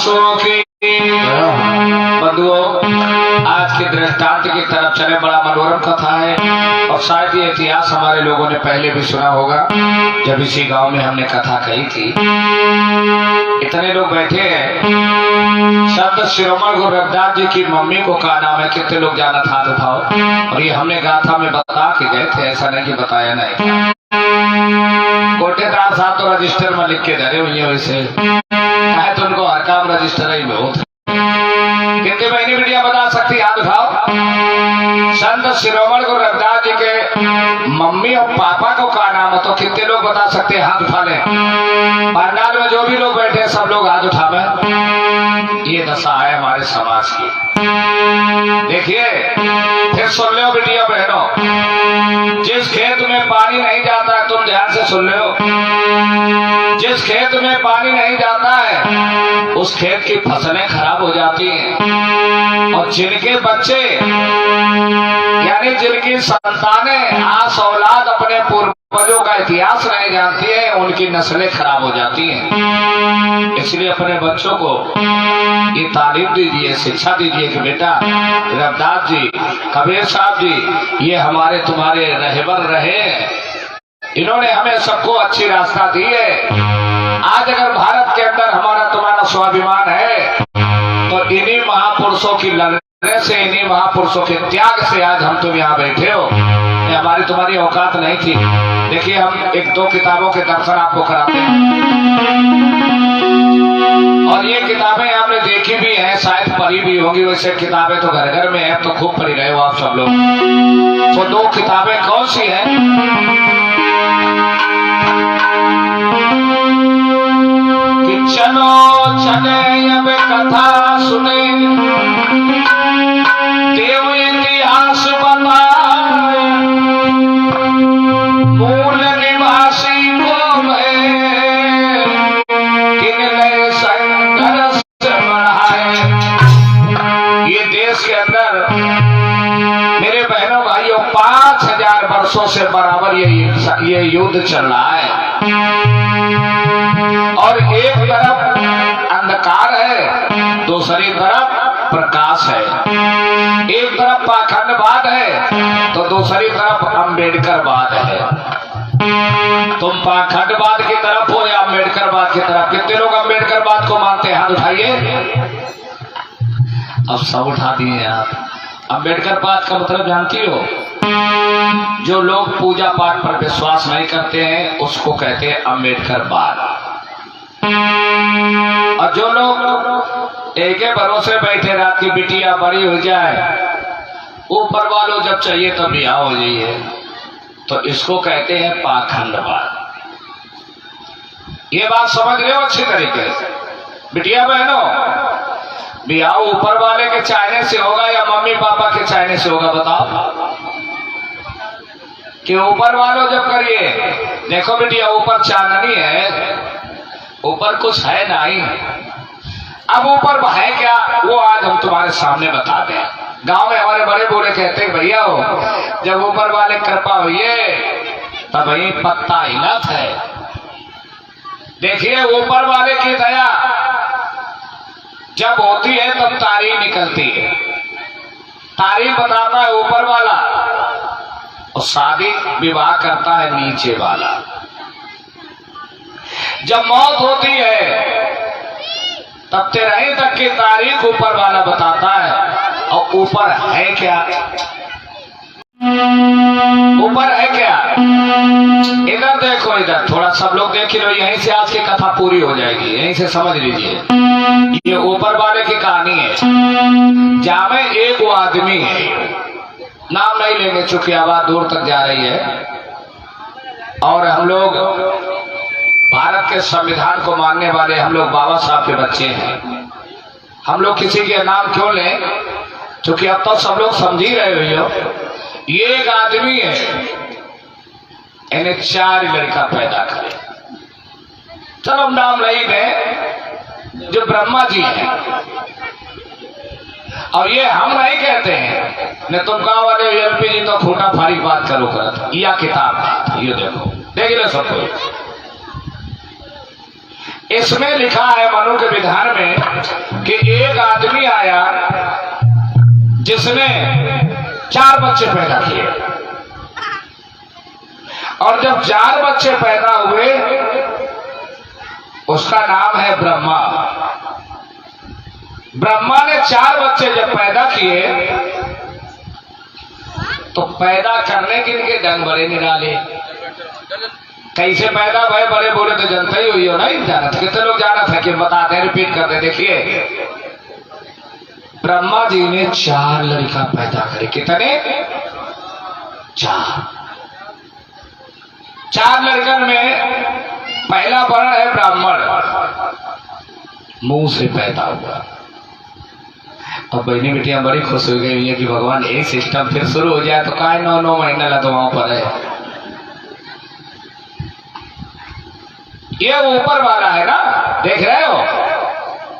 पशुओं की। बंधुओं, आज के दृष्टांत की तरफ चले। बड़ा मनोरम कथा है और शायद ये इतिहास हमारे लोगों ने पहले भी सुना होगा। जब इसी गांव में हमने कथा कही थी, इतने लोग बैठे हैं। संत शिरोमणि गुरु रविदास जी की मम्मी को क्या नाम है? कितने लोग जाना था? उठाओ। और ये हमने गाथा में बता के गए थे, ऐसा नहीं कि बताया नहीं। कोटेदार साहब तो रजिस्टर में लिख के धरे हुए हैं, वैसे तो उनको हर काम रजिस्टर ही में होता। कितने बहनी बेटियां बता सकती? हाथ उठाओ। संत शिरोमणि गुरु रविदास जी के मम्मी और पापा को क्या नाम है? तो कितने लोग बता सकते हैं? हाथ उठा लें। पंडाल में जो भी लोग बैठे हैं सब लोग हाथ उठावे। ये दशा है हमारे समाज की। देखिए, फिर सुन लो बेटियों बहनों, जिस खेत में पानी नहीं जाता, तुम ध्यान से सुन लो, जिस खेत में पानी नहीं जाता है उस खेत की फसलें खराब हो जाती हैं। और जिनके बच्चे यानी जिनकी संतानें आस औलाद अपने पूर्वजों का इतिहास नहीं जानती है, उनकी नस्लें खराब हो जाती हैं। इसलिए अपने बच्चों को ये तालीम दीजिए, शिक्षा दीजिए कि बेटा रविदास जी, कबीर साहब जी ये हमारे तुम्हारे रहबर रहे, इन्होंने हमें सबको अच्छी रास्ता दी है। आज अगर भारत के अंदर हमारा तुम्हारा स्वाभिमान है तो इन्हीं महापुरुषों की लड़ने से, इन्हीं महापुरुषों के त्याग से आज हम तुम यहाँ बैठे हो। ये हमारी तुम्हारी औकात नहीं थी। देखिए, हम एक दो किताबों के दर्शन आपको कराते हैं और ये किताबें आपने देखी भी हैं, शायद पढ़ी भी होंगी। वैसे किताबें तो घर घर में है, तो खूब पढ़ी रहे हो आप सब लोग। तो दो किताबें कौन सी हैं? चलो चले अब कथा सुने, देव इतिहास बताए, मूल निवासी को मैं किनले संघर्ष बढ़ाए। ये देश के अंदर मेरे बहनों भाइयों 5000 वर्षों से बराबर ये युद्ध चल रहा है। और एक तरफ अंधकार है, दूसरी तरफ प्रकाश है। एक तरफ पाखंडवाद है तो दूसरी तरफ अम्बेडकरवाद है। तुम पाखंडवाद की तरफ हो या अम्बेडकरवाद की तरफ? कितने लोग अम्बेडकरवाद को मानते हैं? हाथ उठाइए। अब सब उठा दिए आप। अम्बेडकरवाद का मतलब जानती हो? जो लोग पूजा पाठ पर विश्वास नहीं करते हैं उसको कहते हैं अम्बेडकरवाद। और जो लोग एक ही भरोसे बैठे, रात की बिटिया बड़ी हो जाए, ऊपर वालों जब चाहिए तब ब्याह हो जाइए, तो इसको कहते हैं पाखंडवाद। ये बात समझ रहे हो अच्छी तरीके से? बिटिया बहनों, ब्याह ऊपर वाले के चाहने से होगा या मम्मी पापा के चाहने से होगा? बताओ। कि ऊपर वालों जब करिए, देखो बिटिया ऊपर चांदनी है, ऊपर कुछ है नहीं। अब ऊपर है क्या वो आज हम तुम्हारे सामने बता दें। गांव में हमारे बड़े बूढ़े कहते हैं, भैया हो जब ऊपर वाले कृपा हुई तब वही पत्ता हिलत है। देखिए, ऊपर वाले की दया जब होती है तब तारीख निकलती है। तारीख बताता है ऊपर वाला और शादी विवाह करता है नीचे वाला। जब मौत होती है तब 13 तक की तारीख ऊपर वाला बताता है। और ऊपर है क्या? ऊपर है क्या? इधर देखो, इधर थोड़ा सब लोग देख लो, यहीं से आज की कथा पूरी हो जाएगी, यहीं से समझ लीजिए। ये ऊपर वाले की कहानी है। जहां में एक वो आदमी है, नाम नहीं लेंगे चूंकि आवाज दूर तक जा रही है, और हम लोग भारत के संविधान को मानने वाले हम लोग बाबा साहब के बच्चे हैं। हम लोग किसी के नाम क्यों लें, क्योंकि अब तो सब लोग समझ ही रहे हो। ये एक आदमी है, इन्हें 4 लड़का पैदा करे। चलो नाम नहीं दें, जो ब्रह्मा जी हैं। और ये हम नहीं कहते हैं, न तुम गाँव वाले एलपी जी तो खोटा फाड़ी बात करो करत। यह किताब ये देखो, देख लो सबको। इसमें लिखा है मनु के विधान में कि एक आदमी आया जिसने 4 बच्चे पैदा किए, और जब 4 बच्चे पैदा हुए उसका नाम है ब्रह्मा। ब्रह्मा ने 4 बच्चे जब पैदा किए तो पैदा करने के लिए ढंग बड़े निराले। कैसे पैदा भय बड़े बोले तो जनता ही हुई हो, नहीं जाना था। कितने लोग जाना था कि बता दें, रिपीट कर दे। देखिए, ब्रह्मा जी ने 4 लड़का पैदा करे। कितने? 4 लड़कन में पहला वर्ण है ब्राह्मण, मुंह से पैदा हुआ। अब बहनी बेटियां बड़ी खुश हो गई है कि भगवान एक सिस्टम फिर शुरू हो जाए तो काय 9 महीना लदवाओं पर है। ये ऊपर वाला है ना, देख रहे हो?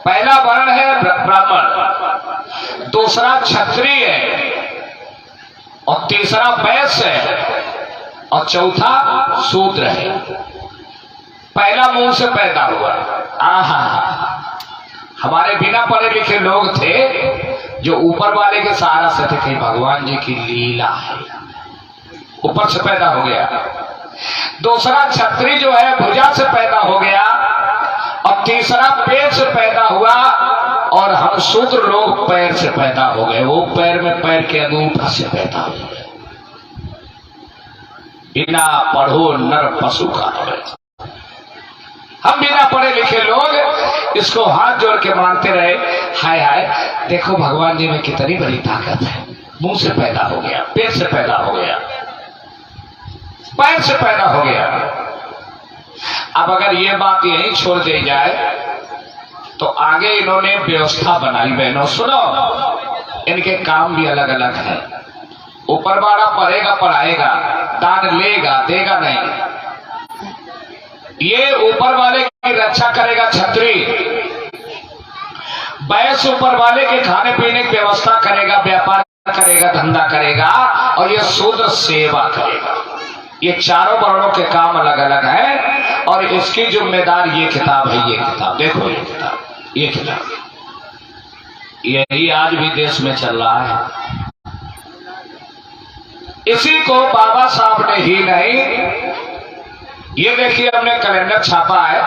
पहला वर्ण है ब्राह्मण, दूसरा क्षत्रिय है, और तीसरा वैश्य है, और चौथा शूद्र है। पहला मुंह से पैदा हुआ। आहा, हमारे बिना पढ़े लिखे लोग थे जो ऊपर वाले के सहारा से थे कि भगवान जी की लीला है, ऊपर से पैदा हो गया। दूसरा क्षत्रिय जो है भुजा से पैदा हो गया, और तीसरा पेट से पैदा हुआ, और हम शूद्र लोग पैर से पैदा हो गए। वो पैर में पैर के अंगूठा से पैदा हो गए। बिना पढ़ो नर पशु का है। हम बिना पढ़े लिखे लोग इसको हाथ जोड़ के मानते रहे, हाय हाय देखो भगवान जी में कितनी बड़ी ताकत है। मुंह से पैदा हो गया, पेट से पैदा हो गया, पैर से पैदा हो गया। अब अगर ये बात यहीं छोड़ दी जाए तो आगे इन्होंने व्यवस्था बनाई। बहनों सुनो, इनके काम भी अलग अलग है। ऊपर वाला पढ़ेगा पढ़ाएगा, दान लेगा देगा नहीं। ये ऊपर वाले की रक्षा करेगा क्षत्रिय, वैश्य ऊपर वाले के खाने पीने की व्यवस्था करेगा, व्यापार करेगा, धंधा करेगा, और ये शूद्र सेवा करेगा। ये चारों वर्णों के काम अलग अलग हैं, और इसकी जिम्मेदार ये किताब है। ये किताब देखो, ये किताब, ये किताब, यही आज भी देश में चल रहा है। इसी को बाबा साहब ने ही नहीं, ये देखिए हमने कैलेंडर छापा है,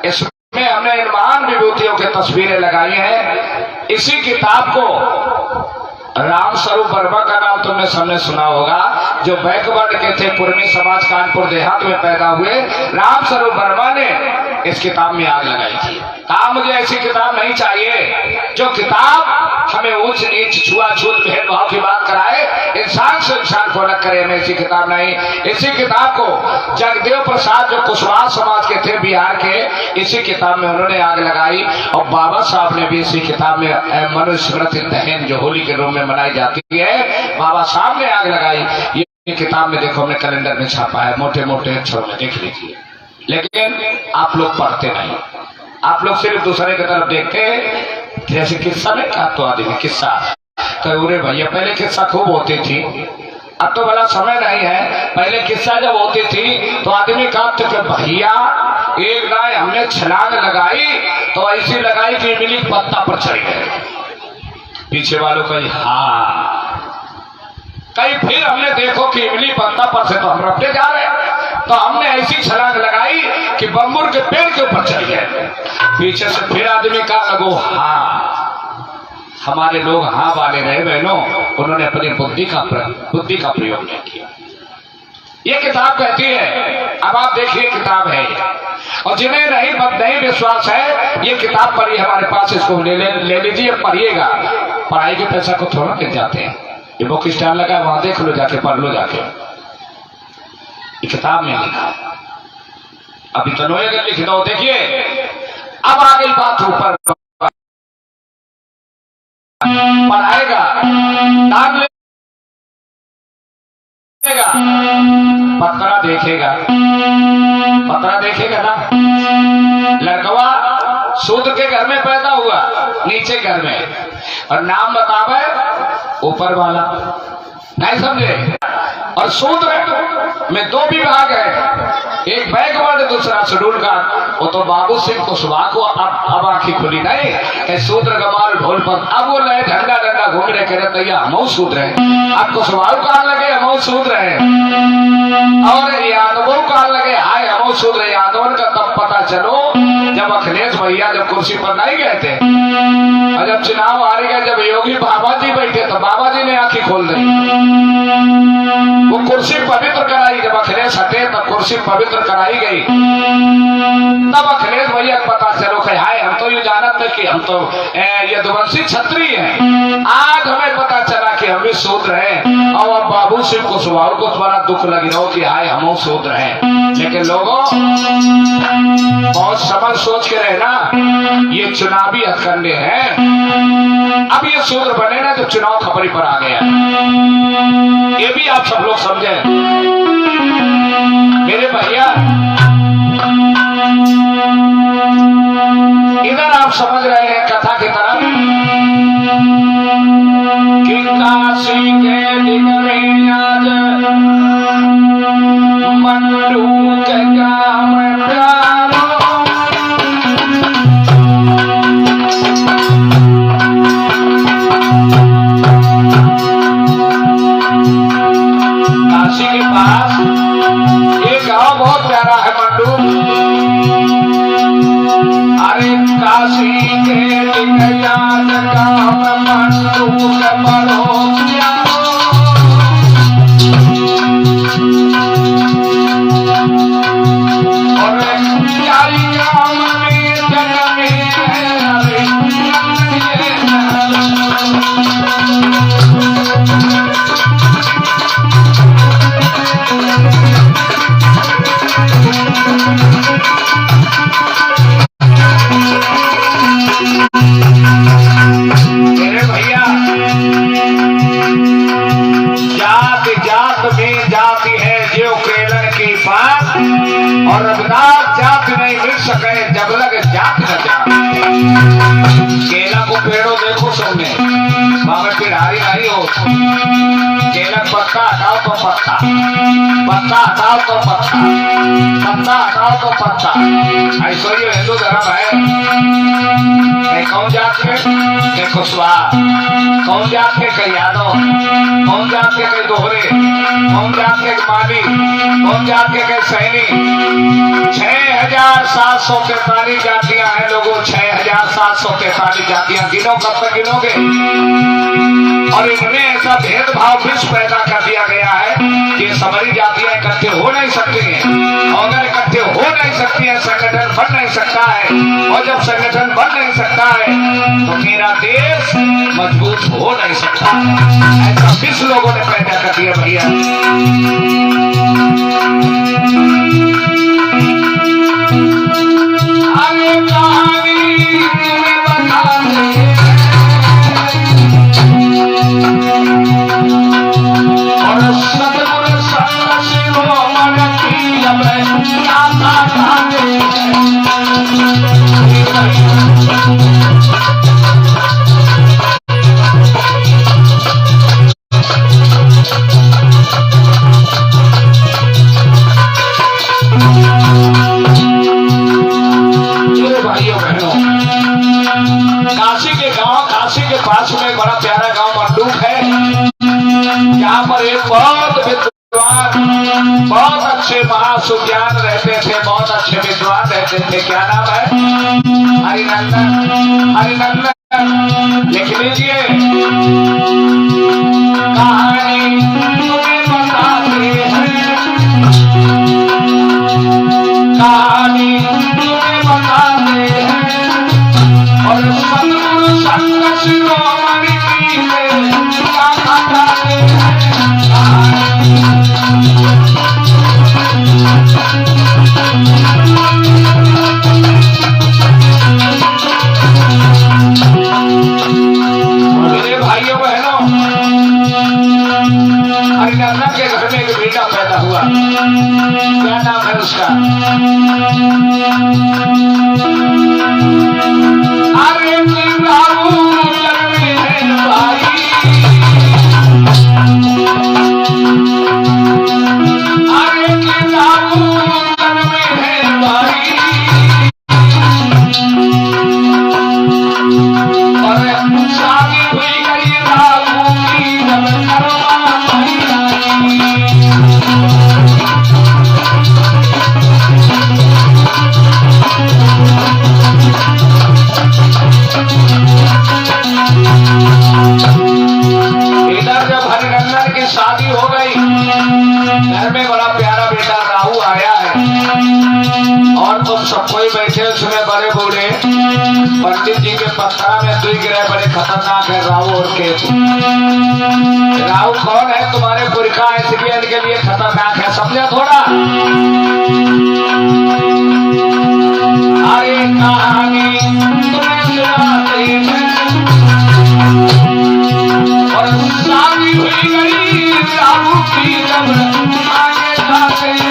इसमें हमने इन महान विभूतियों की तस्वीरें लगाई हैं। इसी किताब को राम स्वरूप वर्मा का नाम तुमने सबने सुना होगा, जो बैकवर्ड के थे, कुर्मी समाज, कानपुर देहात में पैदा हुए। राम स्वरूप वर्मा ने इस किताब में आग लगाई थी। कहा मुझे ऐसी किताब नहीं चाहिए जो किताब हमें ऊंच नीच छुआछूत भेदभाव की बात कराए, इंसान से इंसान को अलग करे। हमें ऐसी किताब नहीं। इसी किताब को जगदेव प्रसाद जो कुशवाहा समाज के थे बिहार के, इसी किताब में उन्होंने आग लगाई। और बाबा साहब ने भी इसी किताब में मनुस्मृति दहन जो होली के रूप में मनाई जाती है, बाबा साहब ने आग लगाई। ये किताब में देखो हमने कैलेंडर में छापा है, मोटे मोटे अक्षरों में, देख लीजिए। लेकिन आप लोग पढ़ते नहीं, आप लोग सिर्फ दूसरे की तरफ देखते हैं। जैसे किस्सा नहीं कहा तो आदमी किस्सा कहे, भैया पहले किस्सा खूब होती थी, अब तो बड़ा समय नहीं है। पहले किस्सा जब होती थी तो आदमी कहा तो कि भैया एक गाय हमने छलांग लगाई तो ऐसी लगाई कि इमली के पत्ता पर चढ़ गए। पीछे वालों कही हाँ, कहीं फिर हमने देखो कि इमली पत्ता पर से तो हम रपटे जा रहे हैं, तो हमने ऐसी छलांग लगाई कि बम्बूर के पेड़ के ऊपर चढ़ गए। पीछे से फिर आदमी का लगो हाँ, हमारे लोग हाँ वाले रहे बहनों, उन्होंने अपनी बुद्धि का प्रयोग नहीं किया। ये किताब कहती है, अब आप देखिए किताब है, और जिन्हें नहीं विश्वास है ये किताब पढ़ी हमारे पास, इसको ले लीजिए, पढ़िएगा। पढ़ाई के पैसा को थोड़ा दे जाते हैं, ये बुक स्टॉल लगा वहां देख लो जाके, पढ़ लो जाके। ये किताब में लिखा, अभी तो अगर लिख दो। देखिए अब आ गई बात ऊपर, पढ़ाएगा, दान लेगा, पत्रा देखेगा, पत्रा देखेगा ना। लड़कवा शूद्र के घर में पैदा हुआ, नीचे घर में, और नाम बतावे ऊपर वाला, नहीं समझे। और शूद्र में 2 विभाग है, एक बैकवर्ड दूसरा शेड्यूल का वो तो बाबू सिंह कुशवाहा को अब आंखी खुली नहीं सूत्र कमाल ढोल पर अब वो लय झंडा डंडा घूम रहे कह रहे तैया हम सूत्र है अब कुशवाहा कहा लगे हम सूत्र है और यादवों कहा लगे हाय हम सूत्र यादवन का तब पता चलो जब अखिलेश भैया जब कुर्सी पर नहीं गए थे और जब चुनाव हारे गए जब योगी बाबा जी बैठे तो बाबा जी ने आंखें खोल दी वो कुर्सी पवित्र कराई जब अखिलेश हटे तब कुर्सी पवित्र कराई गई तब अखिलेश भैया पता चलो कि हाय हम तो ये जानते थे कि हम तो यदुवंशी क्षत्रिय हैं आज हमें पता चला कि हम भी शूद्र हैं और अब बाबू सिंह कुशवाहा को बड़ा दुख लगी रहो कि हाय हम शूद्र हैं लेकिन लोगों बहुत समझ सोच के रहना ये चुनावी हथकंडे हैं अब ये शूद्र बने ना जो चुनाव खपरी पर आ गया ये भी आप सब लोग समझे मेरे भैया इधर आप समझ रहे हैं कथा की तरफ कि काशी के दिन में आज मंडू के काम काशी के पास एक गांव बहुत प्यारा है मंडू अरे काशी के दिन याद काम मंडू के बड़ो और प्यारी राम में जन्म और रघुनाथ जात नहीं मिल सके जब लग जात न जा केला को पेड़ो देखो सबने बाबा पिढ़ारी नहीं हो केला पत्ता हटाओ तो पत्ता पत्ता हटाओ तो पत्ता पत्ता हटाओ तो पत्ता ऐसा ही हिंदू धर्म है कौन जात के कुशवाहा कौन जात के कई यादव कौन जात के कई दोहरे कौन जात के माली कौन जात के कई सैनी 6743 जातियां हैं लोगों 6743 जातियां गिनो कब तक गिनोगे और इनमें ऐसा भेदभाव विश्व पैदा कर दिया गया है कि सारी जातियां इकट्ठे हो नहीं सकती हैं और अगर इकट्ठे हो नहीं सकती हैं संगठन बन नहीं सकता है और जब संगठन बन नहीं सकता है तो मेरा देश मजबूत हो नहीं सकता ऐसा विश्व लोगों ने पैदा कर दिया भैया आगे कहानी बता और सतगुरु संग शिरोमण की अब भाइयों बहनों काशी के गांव काशी के पास में बड़ा प्यारा गांव मंडूक है यहाँ पर एक बहुत विद्वान बहुत अच्छे महासुज्ञान रहते थे बहुत अच्छे विद्वान रहते थे क्या नाम है हरिनंदन हरिनंदन लिख लीजिए कहानी तुम्हें बताते हैं कहानी तुम्हें बताते हैं और सतगुरु संग शिरोमणि की क्या बताते हैं मेरे भाइयों बहनों पंडित जी के पत्रा में 2 ग्रह बड़े खतरनाक है, राहु और केतु। राहु कौन है? तुम्हारे पुरखा इसलिए इनके लिए खतरनाक है, समझा थोड़ा। अरे कहानी तुम्हें सुनाते हैं और शादी हुई गई राहु की जब आगे जाते हैं।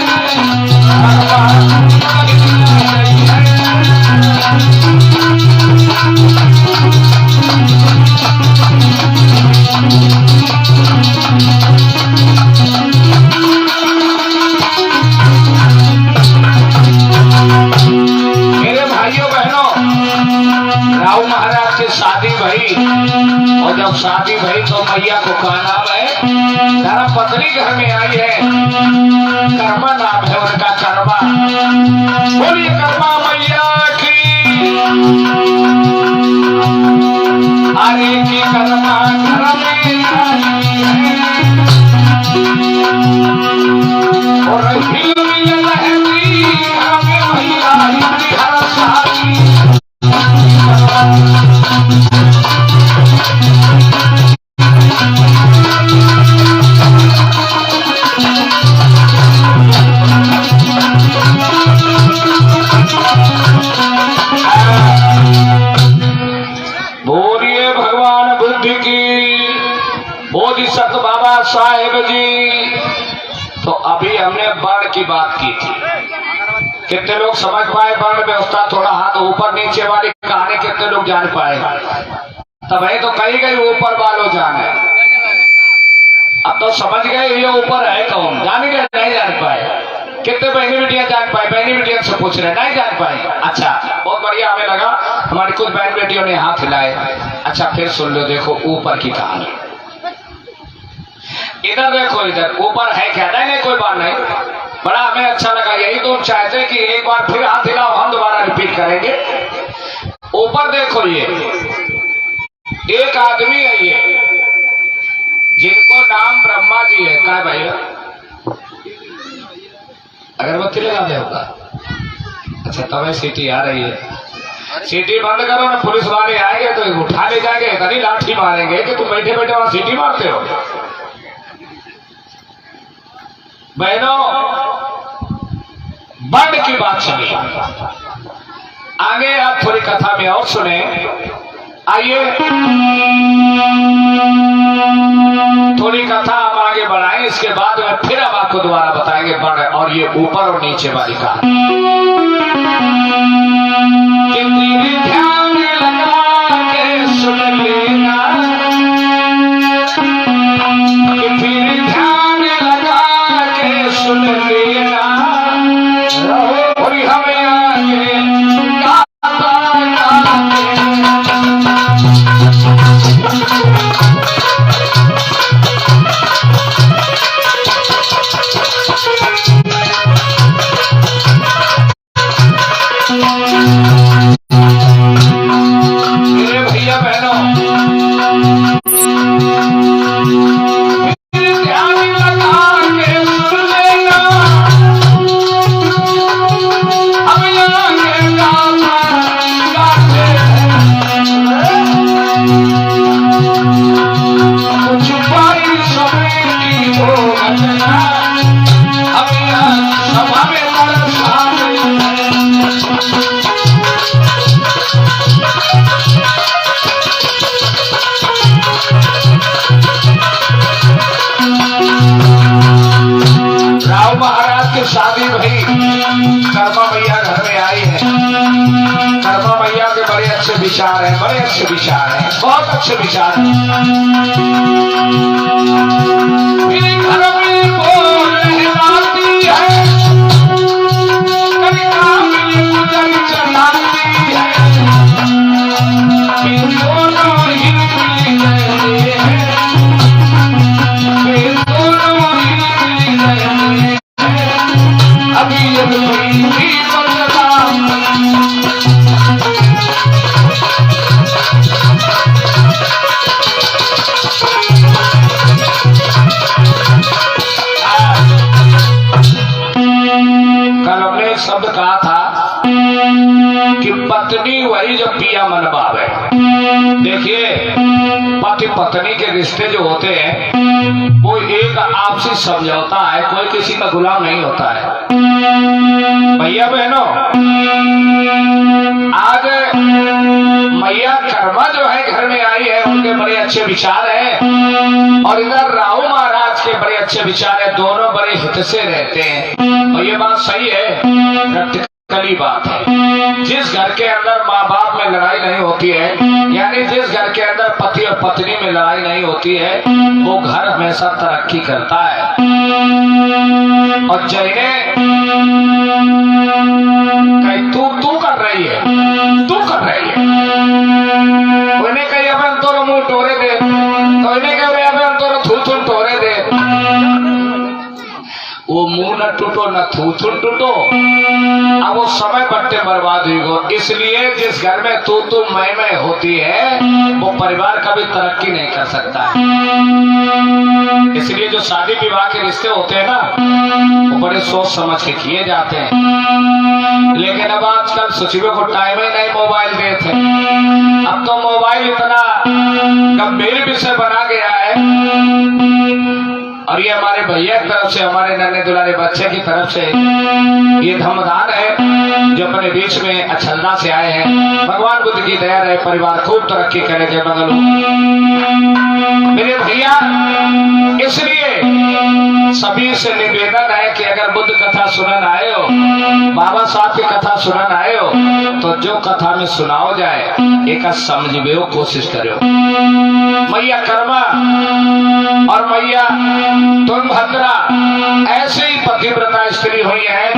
शादी भई और जब शादी भई तो मैया को का नाम है, धर्म पत्नी घर में आई है, कर्मा नाम है उनका, कर्मा। बोलिए कर्मा मैया की। अरे की कर्मा घर में आई है और हिल मिल रहती हमें मैया हर शादी। बोधिसत्व बाबा साहेब जी। तो अभी हमने वर्ण की बात की थी, कितने लोग समझ पाए वर्ण व्यवस्था? थोड़ा हाथ ऊपर नीचे वाली कहानी कितने लोग जान पाए? तब तो कही गई ऊपर वालों जाने, अब तो समझ गए ये ऊपर है कौन? जान गए? नहीं जान पाए। कितने बहनी बेटियां जान पाए? बहनी बेटियां से पूछ रहे, नहीं जान पाए। अच्छा, बहुत बढ़िया, हमें लगा हमारी कुछ बहन बेटियों ने हाथ हिलाए। अच्छा, फिर सुन लो, देखो ऊपर की कहानी। इधर देखो, इधर ऊपर है क्या? नहीं कोई बात नहीं, बड़ा हमें अच्छा लगा। यही तो चाहते कि एक बार फिर हाथ हिलाओ, हम दोबारा रिपीट करेंगे। ऊपर देखो, ये एक आदमी है, ये जिनको नाम ब्रह्मा जी है। क्या भाई, अगरबत्ती लगा दे होगा? अच्छा, तब सीटी आ रही है, सीटी बंद करो ना, पुलिस वाले आएंगे तो उठा ले जाएंगे, इतनी लाठी मारेंगे कि तुम बैठे बैठे वहां सीटी मारते हो। बहनों, वर्ण की बात सुनिए, आगे आप थोड़ी कथा में और सुने। आइए थोड़ी कथा हम आगे बढ़ाएं, इसके बाद में फिर हम आपको दोबारा बताएंगे वर्ण और ये ऊपर और नीचे वाली कहानी। कितनी ध्यान लगा के सुन लेना, फिर ध्यान लगा के सुन लेना, और हमें आगे शादी भई, कर्मा मैया घर में आई है। कर्मा मैया के बड़े अच्छे विचार हैं, बड़े अच्छे विचार हैं, बहुत अच्छे विचार हैं। मेरे घर में बोल रहलाती है, कभी काम में गुजर चलाती है, फिर दोनों ही मिल गए हैं, फिर दोनों ही मिल गए हैं। अभी ये भी बदलाव, कल हमने एक शब्द कहा था कि पत्नी पति वही जो पिया मन भावे। देखिए, पति पत्नी के रिश्ते जो होते हैं वो एक आपसी समझौता है, कोई किसी का गुलाम नहीं होता है। भैया बहनों, आज मैया कर्मा जो है घर में आई है, उनके बड़े अच्छे विचार हैं और इधर राहु महाराज के बड़े अच्छे विचार है, दोनों बड़े हित से रहते हैं। और ये बात सही है, प्रैक्टिकली बात है। जिस घर के अंदर माँ बाप में लड़ाई नहीं होती है, यानी जिस घर के अंदर पति और पत्नी में लड़ाई नहीं होती है, वो घर हमेशा तरक्की करता है। और जैने कहीं तू कर रही है, तू कर रही है, उन्हें कहीं अपन तोरो मुंह टोरे दे, तो इन्हें कह रहे अपन तोरो थूथुन टोरे दे। वो मुंह न टूटो न थूथुन टूटो, अब वो समय बट्टे बर्बाद हुई गो। इसलिए जिस घर में तू मैं होती है, वो परिवार कभी तरक्की नहीं कर सकता है। इसलिए जो शादी विवाह के रिश्ते होते हैं ना, वो बड़े सोच समझ के किए जाते हैं। लेकिन अब आजकल सचिवों को टाइम ही नहीं मोबाइल दे थे। अब तो मोबाइल इतना गंभीर विषय बना गया है, और ये हमारे भैया की तरफ से, हमारे नन्हे दुलारे बच्चे की तरफ से ये धमदान है जो अपने बीच में अछलना से आए हैं। भगवान बुद्ध की दया रहे, परिवार खूब तरक्की करे, जय मंगल मेरे भैया। इसलिए सभी से निवेदन है कि अगर बुद्ध कथा सुनन आए हो, बाबा साहब की कथा सुनन आए हो, तो जो कथा में सुनाओ जाए एक समझिए कोशिश करो। मैया कर्मा और मैया तुंगभद्रा ऐसे ही पतिव्रता स्त्री हुई है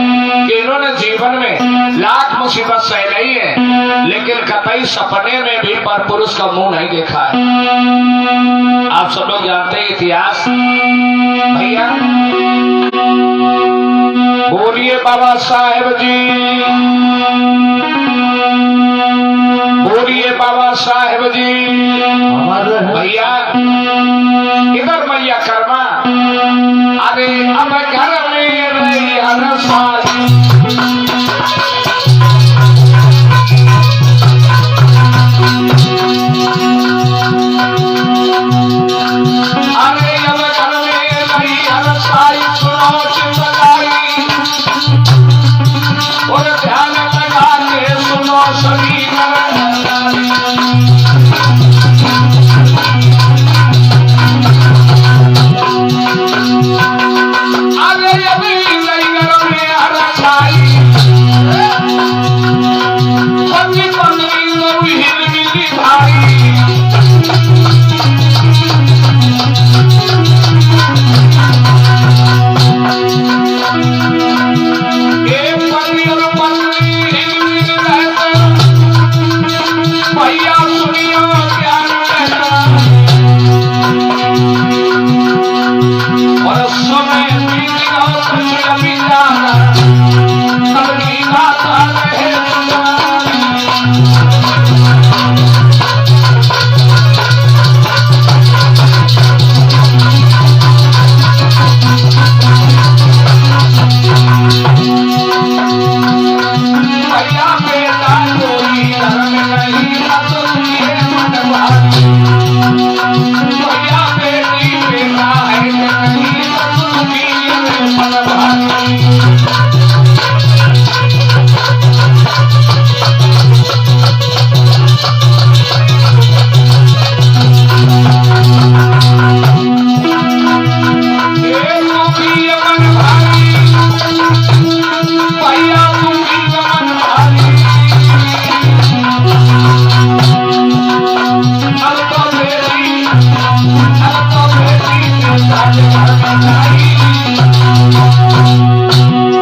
कि इन्होंने जीवन में लाख मुसीबत सह ली है, लेकिन कतई सपने में भी पर पुरुष का मुंह नहीं देखा है। आप सब लोग जानते हैं इतिहास। भैया बोलिए बाबा साहेब जी, बोलिए बाबा साहेब जी। भैया इधर मैया कर्मा, अरे अब घर में रही हर साल, अरे अब घर में रही हर साल, सुनो चिल्लाई और ध्यान लगा के सुनो सभी।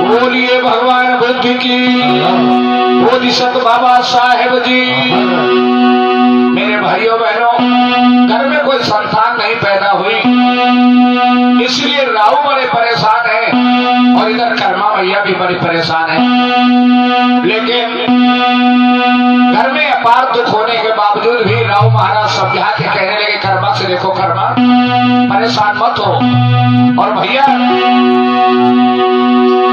बोलिए भगवान बुद्ध की, बोधिसत्व बाबा साहेब जी। मेरे भाइयों बहनों, घर में कोई संतान नहीं पैदा हुई, इसलिए राहु बड़े परेशान है और इधर कर्मा भैया भी बड़ी परेशान है। लेकिन घर में अपार दुख होने के बावजूद भी राहु महाराज समझा के कहने लगे कर्मा से, देखो कर्मा परेशान मत हो। और भैया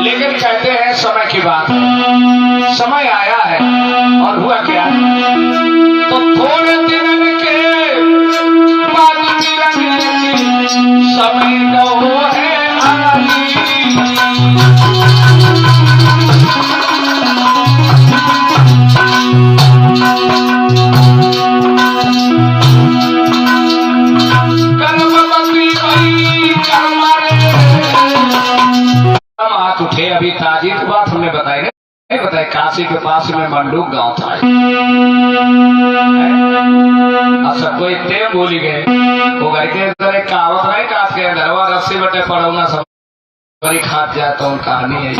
लेकिन कहते हैं समय की बात है, समय आया है और हुआ क्या? तो थोड़े दिन के बाद समय गौ है आई। हाथ उठे। अभी ताजी की बात हमने बताई नहीं बताए। काशी के पास में मंडूक गांव था। अच्छा कोई इतने बोली गए वो घर के अंदर एक कहावत नहीं काट के अंदरवा रस्सी बटे पड़ोना सब बड़ी खात जाए तो कहानी है।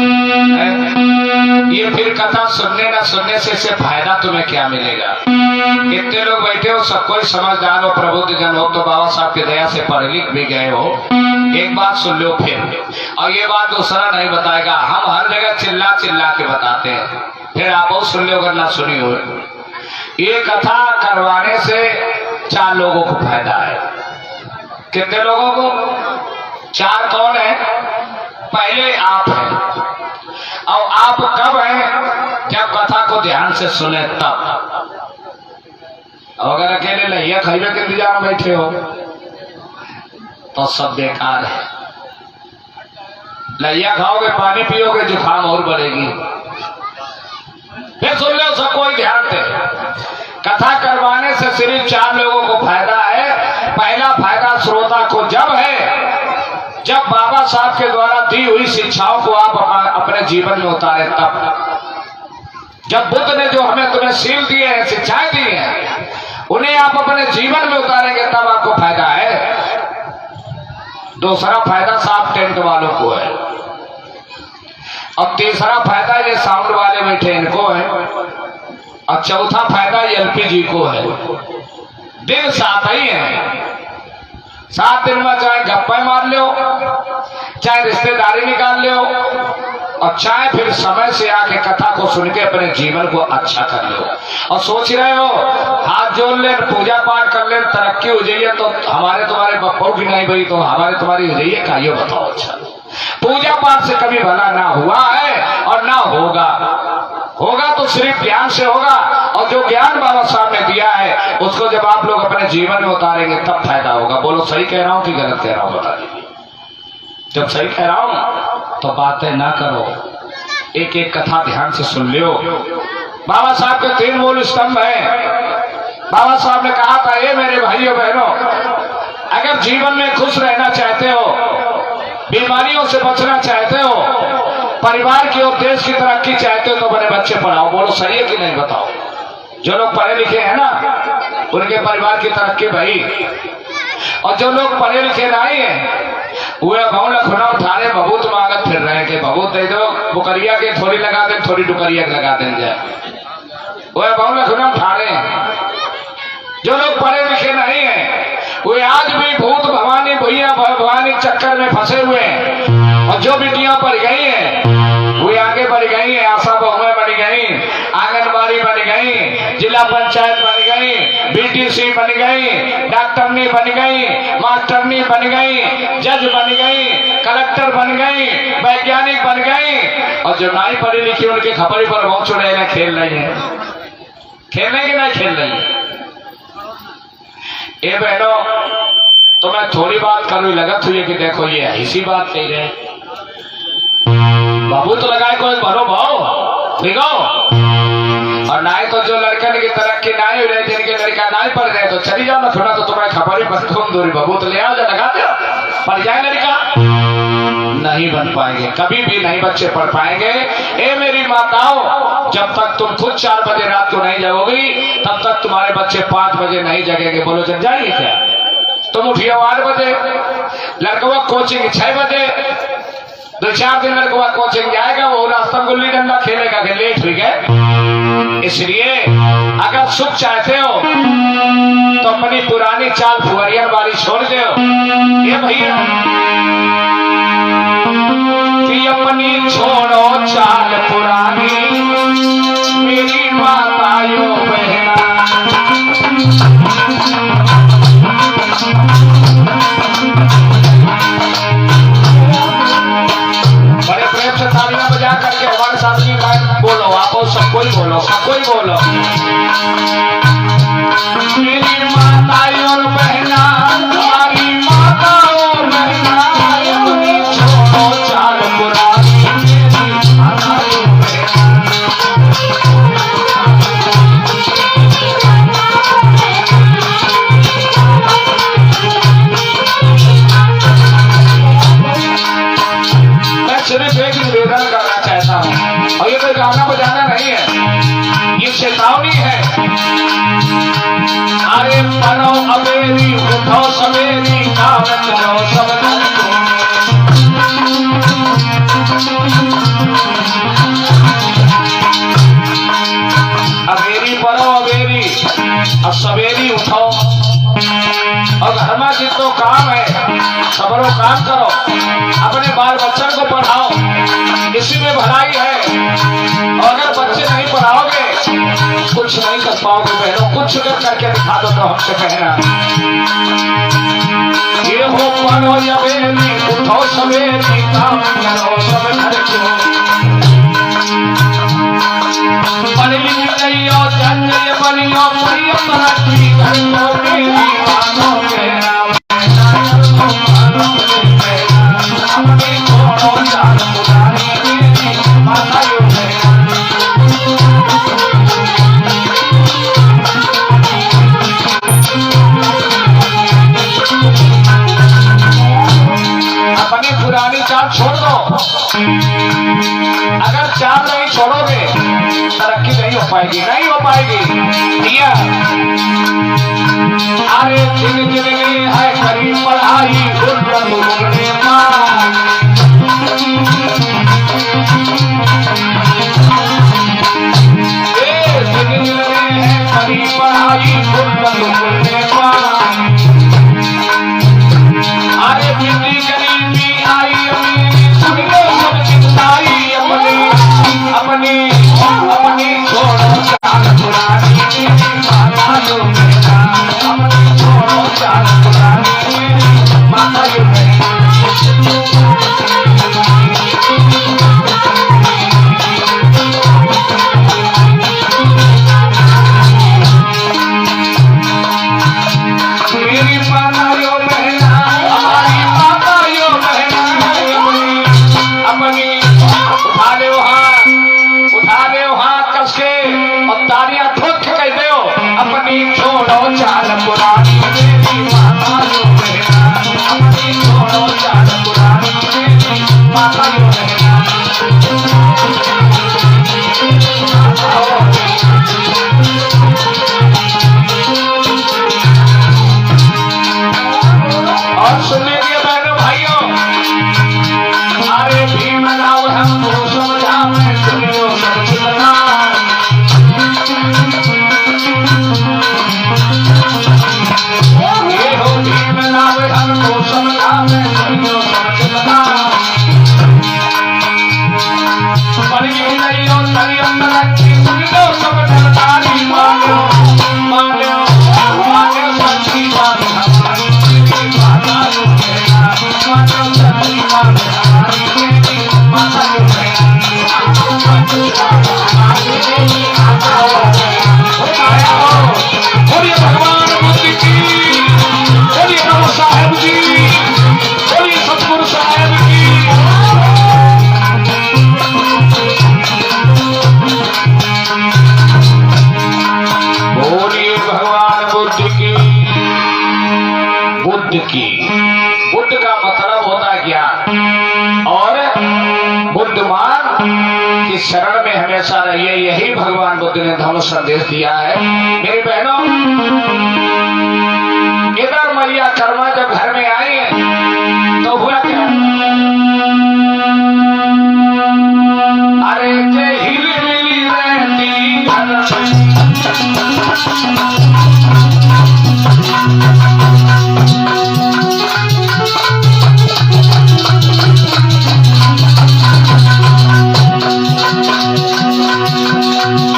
ये फिर कथा सुनने ना सुनने से इससे फायदा तुम्हें क्या मिलेगा? इतने लोग बैठे हो, सब कोई समझदार हो, प्रबुद्ध जन हो, तो बाबा साहब की दया से पढ़ लिख भी गए हो। एक बात सुन लो फिर, और ये बात दूसरा नहीं बताएगा। हम हर जगह चिल्ला चिल्ला के बताते हैं, फिर आप और सुन लो अगर ना सुनी हो। ये कथा करवाने से 4 लोगों को फायदा है। कितने लोगों को? 4 कौन है? पहले आप हैं। और आप कब हैं? जब कथा को ध्यान से सुने तब। अगर अकेले लहिया खैबे के इंतजार में बैठे हो तो सब बेकार है। लहिया खाओगे, पानी पियोगे, जुकाम और बढ़ेगी। फिर सुन लो सब कोई ध्यान दे। कथा करवाने से सिर्फ 4 लोगों को फायदा है। पहला फायदा श्रोता को जब है जब बाबा साहब के द्वारा दी हुई शिक्षाओं को आप अपने जीवन में उतारे तब। जब बुद्ध ने जो हमें तुम्हें सील दिए हैं, शिक्षाएं दी हैं, उन्हें आप अपने जीवन में उतारेंगे तब आपको फायदा है। दूसरा फायदा साफ टेंट वालों को है। और तीसरा फायदा ये साउंड वाले बैठे इनको है। और चौथा फायदा एलपीजी को है। दिन साथ ही है। 7 दिन में चाहे गप्पे मार लो, चाहे रिश्तेदारी निकाल लो, और चाहे फिर समय से आके कथा को सुन के अपने जीवन को अच्छा कर लो। और सोच रहे हो हाथ जोड़ ले, पूजा पाठ कर ले, तरक्की हो जाइए, तो हमारे तुम्हारे बप्पो की नहीं भाई तो हमारे तुम्हारी हो जाइए। का ये बताओ? अच्छा पूजा पाठ से कभी भला ना हुआ है और ना होगा। होगा तो सिर्फ ज्ञान से होगा। और जो ज्ञान बाबा साहब ने दिया है उसको जब आप लोग अपने जीवन में उतारेंगे तब फायदा होगा। बोलो सही कह रहा हूं कि गलत कह रहा हूं? बता दीजिए। जब सही कह रहा हूं तो बातें ना करो, एक एक कथा ध्यान से सुन लो। बाबा साहब के 3 मूल स्तंभ है। बाबा साहब ने कहा था, ये मेरे भाइयों बहनों, अगर जीवन में खुश रहना चाहते हो, बीमारियों से बचना चाहते हो, परिवार की और देश की तरक्की चाहते हो तो बड़े बच्चे पढ़ाओ। बोलो सही है कि नहीं? बताओ। जो लोग पढ़े लिखे हैं ना उनके परिवार की तरक्की भाई। और जो लोग पढ़े लिखे नहीं है वे भाव लखना उठाने बबूत मांगत फिर रहे कि बबूत दे दो, बुकरिया के थोड़ी लगा दे, थोड़ी डुकरिया के लगा दें जाए। वह भाव लखना उठाने। जो लोग पढ़े लिखे नहीं है वे आज भी भूत भवानी भैया भवानी चक्कर में फंसे हुए हैं। और जो बिटियां पढ़ गई हैं वे आगे बढ़ गई हैं। आशा बहुएं बन गई, आंगनबाड़ी बन गई, जिला पंचायत बन गई, बीटीसी बन गई, डॉक्टरनी बन गई, मास्टरनी बन गई, जज बन गई, कलेक्टर बन गई, वैज्ञानिक बन गई। और जो नहीं पढ़ी लिखी उनकी खपड़ी पर बहुत चुड़ैलें खेल रही है। खेलने की नहीं खेल रही है। ए बहनों तो मैं थोड़ी बात करूँ लगत हुई कि देखो ये ऐसी बात कही रहे बाबू तो लगाए कोई भरो भाव ठीक हो। और ना तो जो लड़कन की तरक्की ना ही रहे, जिनके लड़का ना ही पढ़ रहे तो चली जाओ ना, थोड़ा तो तुम्हारी खबर ही बस तुम दूरी बाबू तो ले आओ, जो लगा दो पढ़ जाए लड़का। नहीं बन पाएंगे, कभी भी नहीं बच्चे पढ़ पाएंगे। ए मेरी माताओं, जब तक तुम खुद 4 बजे रात को नहीं जगोगी तब तक तुम्हारे बच्चे 5 बजे नहीं जगेंगे। बोलो जग जाएंगे क्या? तुम उठिए 8 बजे, लड़कवा कोचिंग 6 बजे, 2-4 दिन लड़कवा कोचिंग जाएगा, वो रास्ता गुल्ली डंडा खेलेगा कि लेट हुई गए। इसलिए अगर सुख चाहते हो तो अपनी पुरानी चाल फुहरिया वाली छोड़ दो। ये भैया कि अपनी छोड़ो चाल पुरानी मेरी माताओं बहना। बड़े प्रेम से तालियां बजा करके हमारे साथ की बात बोलो। आप सब कोई बोलो, सब कोई बोलो। अरे परो अबेरी उठो सवेरी काम करो सब घर को। अबेरी परो अबेरी अब सवेरी उठो और घर में जितो काम है सबरो काम करो, अपने बाल बच्चों को पढ़ाओ, इसी में भलाई है। और अगर बच्चे नहीं पढ़ाओगे कुछ नहीं कर पाओगे बहनों, कुछ कर करके दिखा दो तो हमसे कहना। ये हो पढ़ो अबेरी उठो सवेरी काम करो सब घर को। पढ़ लिख गईयो जन्नत बनियो परियो तरक्की घर को मेरी मानो मेरा अपनी छोड़ो जान पुरानी मेरी माता यो अपनी पुरानी चाल छोड़ दो। अगर चाल नहीं छोड़ोगे तरक्की नहीं हो पाएगी, नहीं हो पाएगी भैया। अरे जिंदगी है करी पढ़ाई उन्होंने जिंदगी है करी पढ़ाई उन्होंने अरे बीती गरीबी आई सब चिंताई अपनी अपनी छोड़ो चाल पुरानी माता यो मेरा अपनी छोड़ो चाल पुरानी माता यो मेरा। मेरी माता यो बहना हमारी माता यो बहना अपनी उठा ले हाथ कस के और तालियां ठोक के कह दो अपनी छोड़ो चाल पुरानी मेरी माता यो बहना अपनी छोड़ो चाल पुरानी मेरी माता यो बहना। और सुन लीजिए बहनों भाइयों, अरे भीम राव हमको समझावे सुनियो सब चिल्ला। ये हो भीम राव हमको समझावे सुनियो सब चिल्ला। बड़ी नहीं हो तरी अंदर रखी सुनियो सब दरबारी मानो मानो मानो सच्ची बात हमारी माता यो मेरा मानो सच्ची बात हमारी माता यो मेरा। बोलिए भगवान बुद्ध की, बोलिए बाबा साहेब जी, बोलिए सतगुरु साहेब की। बोलिए भगवान बुद्ध की। बुद्ध की, बुद्ध का मतलब होता है ज्ञान और बुद्धमान की शरण में हमेशा रहिए, यही भगवान बुद्ध ने धम्म संदेश दिया है। मेरी बहनों, इधर मैया कर्मा जब घर में आई है तो हुआ क्या? अरे जे हिली मिली रहती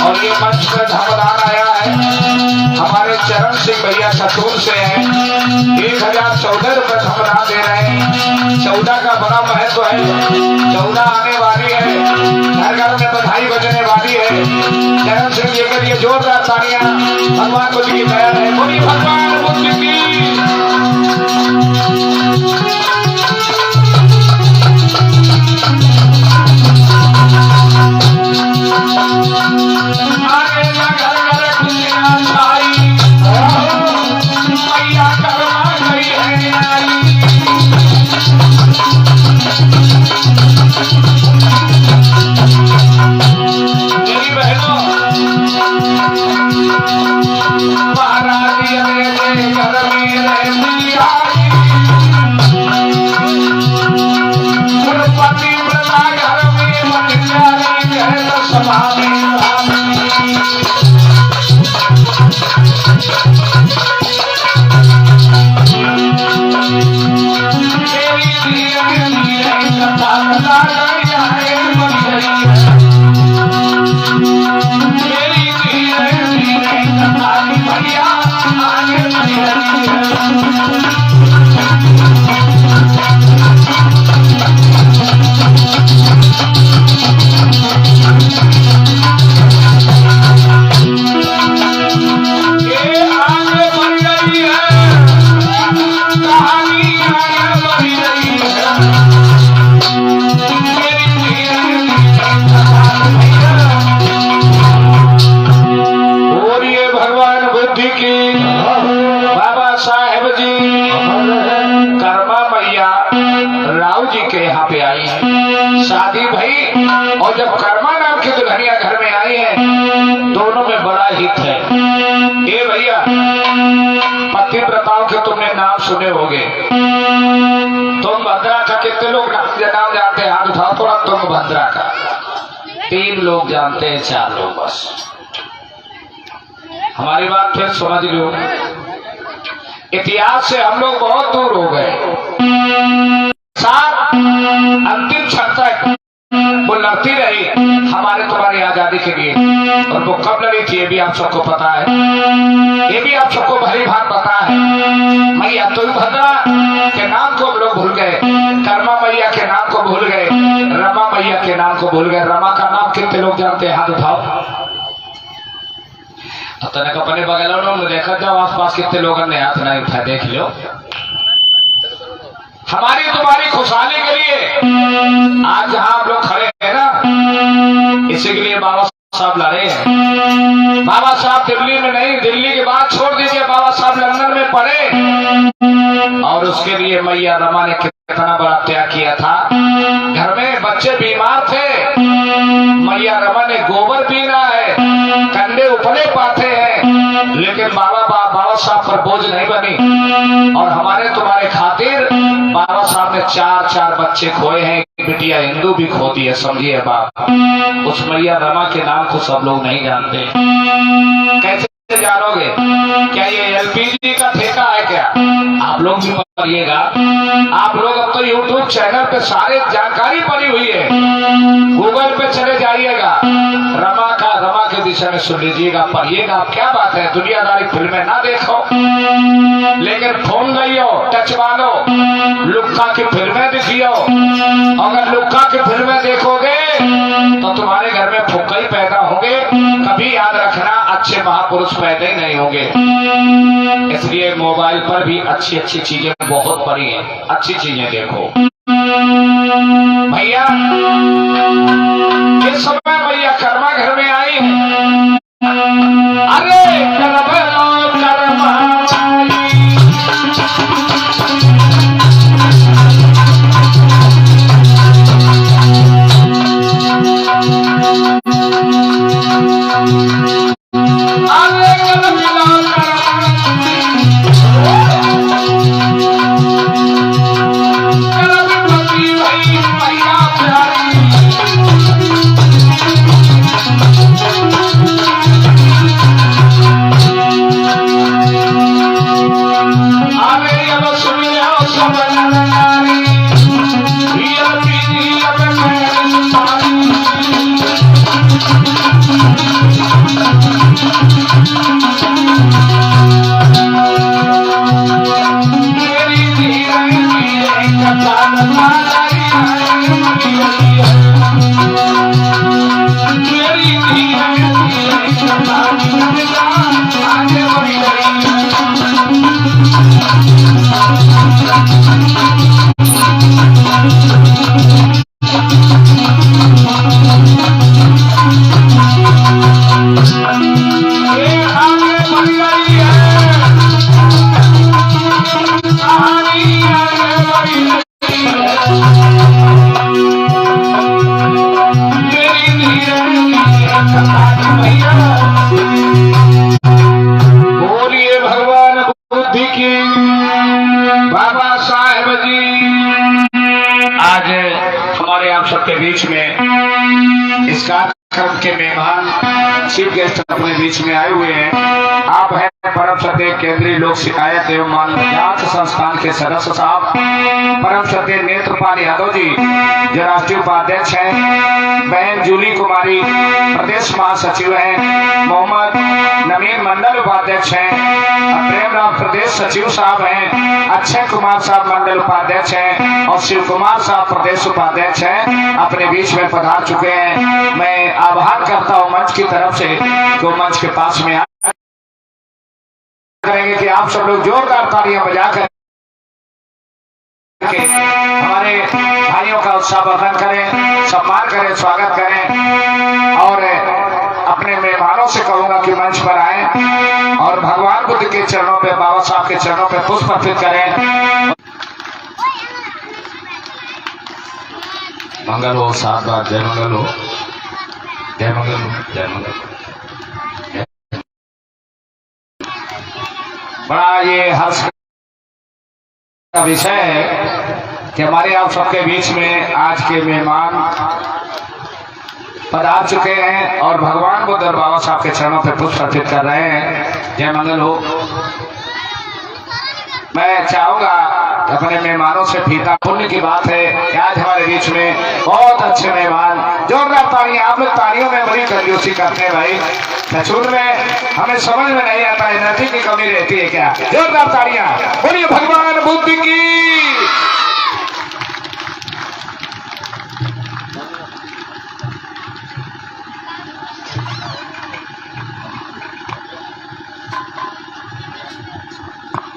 और ये मंच पर धमदान आया है हमारे चरण सिंह भैया सतूर से है। 1014 रुपए धमदान दे रहे हैं। 14 का बड़ा महत्व है, 14 आने वाली है, घर घर में बधाई बजने वाली है। चरण सिंह जी के लिए जोरदार तालियां। भगवान बुद्ध की दया है, बोलिए भगवान बुद्ध की। बुद्धि की बाबा साहेब जी कर्मा मैया राव जी के यहाँ पे आई है शादी भाई। और जब कर्मा नाम की दुल्हनिया घर में आई है दोनों में बड़ा हित है। ये भैया पतिव्रताओं के तुमने नाम सुने होंगे। तुम भद्रा का कितने लोग नाम जानते हैं? हाथ उठाओ थोड़ा। तुम भद्रा का 3 लोग जानते हैं, 4 लोग बस। हमारी बात फिर समझ लो। इतिहास से हम लोग बहुत दूर हो गए। साथ अंतिम क्षण तक वो लड़ती रही हमारे तुम्हारी आजादी के लिए। और वो कब लड़ी थी ये भी आप सबको पता है, ये भी आप सबको भली भात पता है। मैया तुंगभद्रा के नाम को लोग भूल गए, कर्मा मैया के नाम को भूल गए, रमा मैया के नाम को भूल गए। रमा का नाम कितने लोग जानते हैं? हाथ उठाओ। तनिक अपने बगल में देखा जाओ आसपास कितने लोगों ने हाथ नहीं उठाया, देख लो। हमारी तुम्हारी खुशहाली के लिए आज जहां हम लोग खड़े हैं ना, इसी के लिए बाबा साहब लड़े हैं। बाबा साहब दिल्ली में नहीं, दिल्ली के बाद छोड़ दीजिए, बाबा साहब लंदन में पढ़े। और उसके लिए मैया रमा ने कितना बड़ा त्याग किया था। घर में बच्चे बीमार थे, मैया रमा ने गोबर पीना है, कंडे उपले पाते हैं, लेकिन बाबा साहब पर बोझ नहीं बनी। और हमारे तुम्हारे खातिर बाबा साहब ने 4 बच्चे खोए हैं। बिटिया हिंदू भी खोती है, समझिए बाप। उस मैया रमा के नाम को सब लोग नहीं जानते। कैसे जानोगे? क्या ये एलपीजी का ठेका है क्या? आप लोग भी पढ़िएगा। आप लोग अब तो यूट्यूब चैनल पे सारे जानकारी पड़ी हुई है, गूगल पे चले जाइएगा, रमा के विषय में सुन लीजिएगा, पढ़िएगा। आप क्या बात है, दुनियादारी फिल्में ना देखो, लेकिन फोन लियो, टच मानो, लुक्का की फिल्में देखियो। अगर लुक्का की फिल्में देखोगे तो तुम्हारे घर में फुक्का ही पैदा होंगे। कभी याद रखना, अच्छे महापुरुष पैदा ही नहीं होंगे। इसलिए मोबाइल पर भी अच्छी अच्छी चीजें बहुत पड़ी हैं, अच्छी चीजें देखो भैया। इस समय भैया कर्मा घर में आई। अरे कर्मा बोलिए भगवान बुद्धि की बाबा साहेब जी। आज हमारे आप सबके बीच में इस कार्यक्रम के मेहमान चीफ गेस्ट अपने बीच में आए हुए हैं। आप हैं परम श्रद्धेय केंद्रीय लोक शिकायत एवं मानव जांच संस्थान के सदस्य साहब परम श्रद्धेय नेत्रपाल यादव जी जो राष्ट्रीय उपाध्यक्ष हैं, बहन जूली कुमारी प्रदेश महासचिव हैं, मोहम्मद नवीन मंडल उपाध्यक्ष हैं, प्रेमराम प्रदेश सचिव साहब हैं, अक्षय कुमार साहब मंडल उपाध्यक्ष हैं और शिव कुमार साहब प्रदेश उपाध्यक्ष हैं, अपने बीच में पधार चुके हैं। मैं आभार करता हूँ मंच की तरफ से जो मंच के पास में करेंगे कि आप सब लोग जोरदार तालियां बजाकर हमारे भाइयों का उत्साहवर्धन करें, सम्मान करें, स्वागत करें। और अपने मेहमानों से कहूंगा कि मंच पर आए और भगवान बुद्ध के चरणों पे, बाबा साहब के चरणों पे पुष्प अर्पित करें। मंगल हो, साथ बात, जय मंगल हो, जय मंगल हो, जय मंगल हो। बड़ा ये हर्ष का विषय है कि हमारे आप सबके बीच में आज के मेहमान पधार चुके हैं और भगवान बुद्ध और बाबा साहब के चरणों पे पुष्प अर्पित कर रहे हैं। जय मंगल हो। मैं चाहूंगा अपने मेहमानों से फीता पुण्य की बात है कि आज हमारे बीच में बहुत अच्छे मेहमान, जोरदार तालियां। आप लोग तालियों में बड़ी कंजूसी करते हैं भाई, सचूर में हमें समझ में नहीं आता एनर्जी की कमी रहती है क्या। जोरदार तालियां बोलिए भगवान बुद्ध की।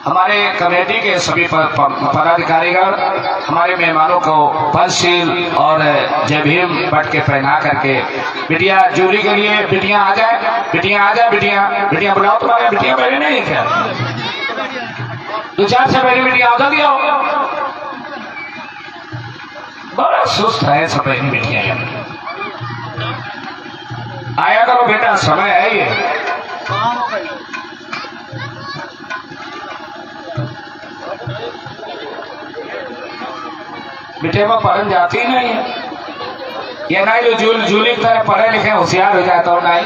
हमारे कमेटी के सभी पदाधिकारीगण हमारे मेहमानों को फलशील और जय भीम पट के पहना करके, बिटिया जूली के लिए बिटियां आ जाए, बिटियां आ जाए, बिटियां बुलाओ। तुम्हारे बिटियां पहले नहीं क्या? 2-4 से पहले बिटियां आ जाती हो। बड़ा सुस्त है सब बिटियां। आया करो बेटा, समय है ये। बेटे में पढ़न जाती नहीं है, ये नहीं जो जूली की तरह पढ़े लिखे होशियार हो जाता हो नहीं।